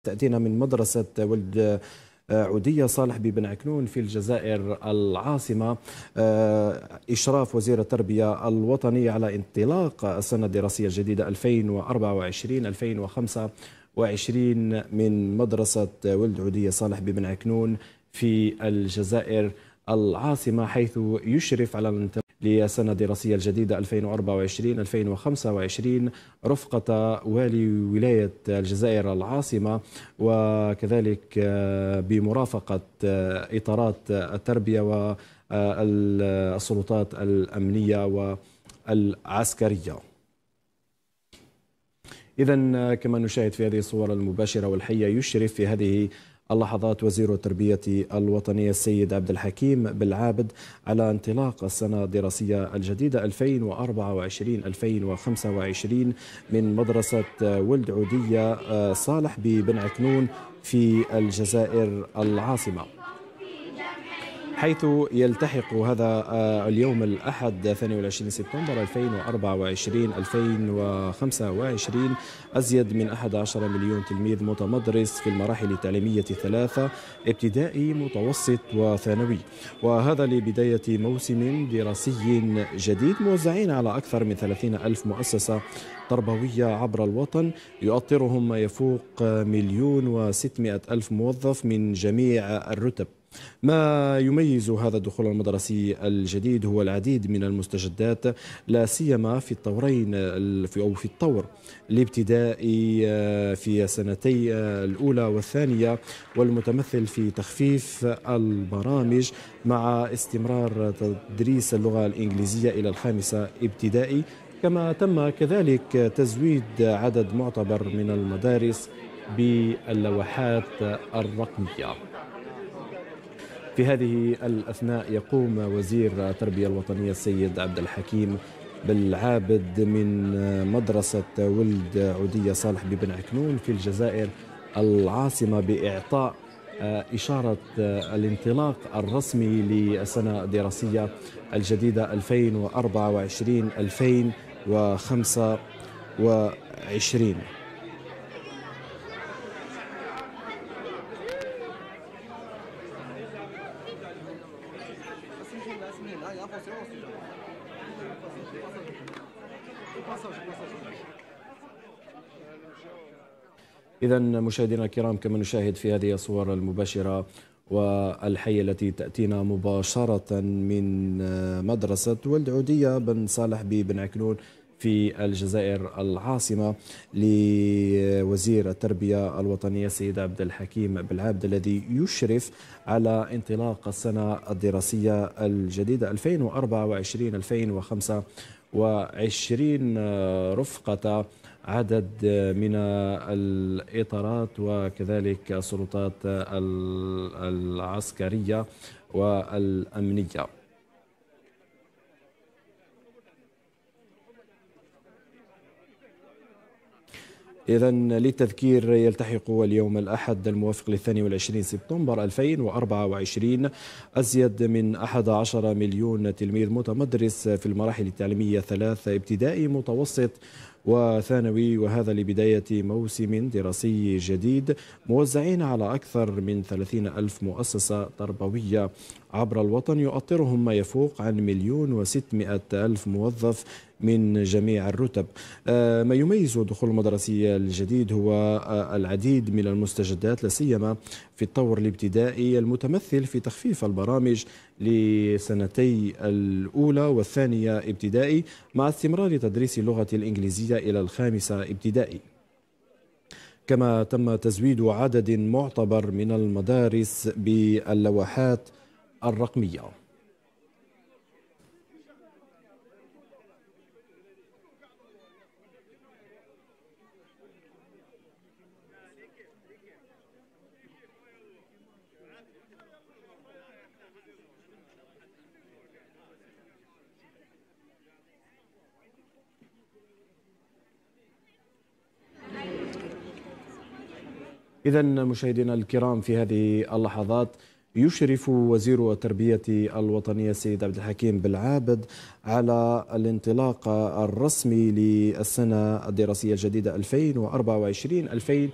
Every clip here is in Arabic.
تأتينا من مدرسة ولد عودية صالح ببن عكنون في الجزائر العاصمة. إشراف وزير التربية الوطني على انطلاق السنة الدراسية الجديدة 2024-2025 من مدرسة ولد عودية صالح ببن عكنون في الجزائر العاصمة، حيث يشرف على الانطلاق للسنة الدراسية الجديدة 2024-2025 رفقة والي ولاية الجزائر العاصمة، وكذلك بمرافقة إطارات التربية والسلطات الأمنية والعسكرية. إذن كما نشاهد في هذه الصور المباشرة والحية، يشرف في هذه اللحظات وزير التربية الوطنية السيد عبد الحكيم بالعابد على انطلاق السنة الدراسية الجديدة 2024-2025 من مدرسة ولد عودية صالح ببن عكنون في الجزائر العاصمة، حيث يلتحق هذا اليوم الأحد 22 سبتمبر 2024-2025 أزيد من 11 مليون تلميذ متمدرس في المراحل التعليمية الثلاثة: ابتدائي، متوسط وثانوي، وهذا لبداية موسم دراسي جديد موزعين على أكثر من 30 ألف مؤسسة تربوية عبر الوطن، يؤطرهم ما يفوق 1,600,000 موظف من جميع الرتب. ما يميز هذا الدخول المدرسي الجديد هو العديد من المستجدات، لا سيما في الطورين أو في الطور الابتدائي في سنتي الأولى والثانية، والمتمثل في تخفيف البرامج مع استمرار تدريس اللغة الإنجليزية إلى الخامسة ابتدائي، كما تم كذلك تزويد عدد معتبر من المدارس باللوحات الرقمية. في هذه الأثناء يقوم وزير التربية الوطنية السيد عبد الحكيم بالعابد من مدرسة ولد عودية صالح ببن عكنون في الجزائر العاصمة بإعطاء إشارة الانطلاق الرسمي للسنة الدراسية الجديدة 2024-2025. إذا مشاهدينا الكرام، كما نشاهد في هذه الصور المباشرة والحية التي تأتينا مباشرة من مدرسة ولد عودية بن صالح ببن عكنون في الجزائر العاصمة، لوزير التربية الوطنية السيد عبد الحكيم بالعابد، الذي يشرف على انطلاق السنة الدراسية الجديدة 2024-2025 رفقة عدد من الإطارات وكذلك السلطات العسكرية والأمنية. إذن للتذكير، يلتحق اليوم الأحد الموافق ل22 سبتمبر 2024 أزيد من 11 مليون تلميذ متمدرس في المراحل التعليمية ثلاثة: ابتدائي، متوسط وثانوي، وهذا لبداية موسم دراسي جديد موزعين على أكثر من 30 ألف مؤسسة تربوية عبر الوطن، يؤطرهم ما يفوق عن 1,600,000 موظف من جميع الرتب. ما يميز الدخول المدرسي الجديد هو العديد من المستجدات، لا سيما في الطور الابتدائي، المتمثل في تخفيف البرامج لسنتي الأولى والثانية ابتدائي مع استمرار تدريس اللغة الإنجليزية إلى الخامسة ابتدائي، كما تم تزويد عدد معتبر من المدارس باللوحات الرقمية. إذا مشاهدينا الكرام، في هذه اللحظات يشرف وزير التربية الوطنية السيد عبد الحكيم بالعابد على الانطلاق الرسمي للسنة الدراسية الجديدة 2024-2025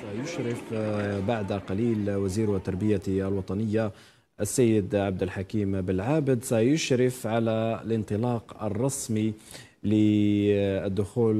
سيشرف بعد قليل وزير التربية الوطنية السيد عبد الحكيم بالعابد، سيشرف على الانطلاق الرسمي للدخول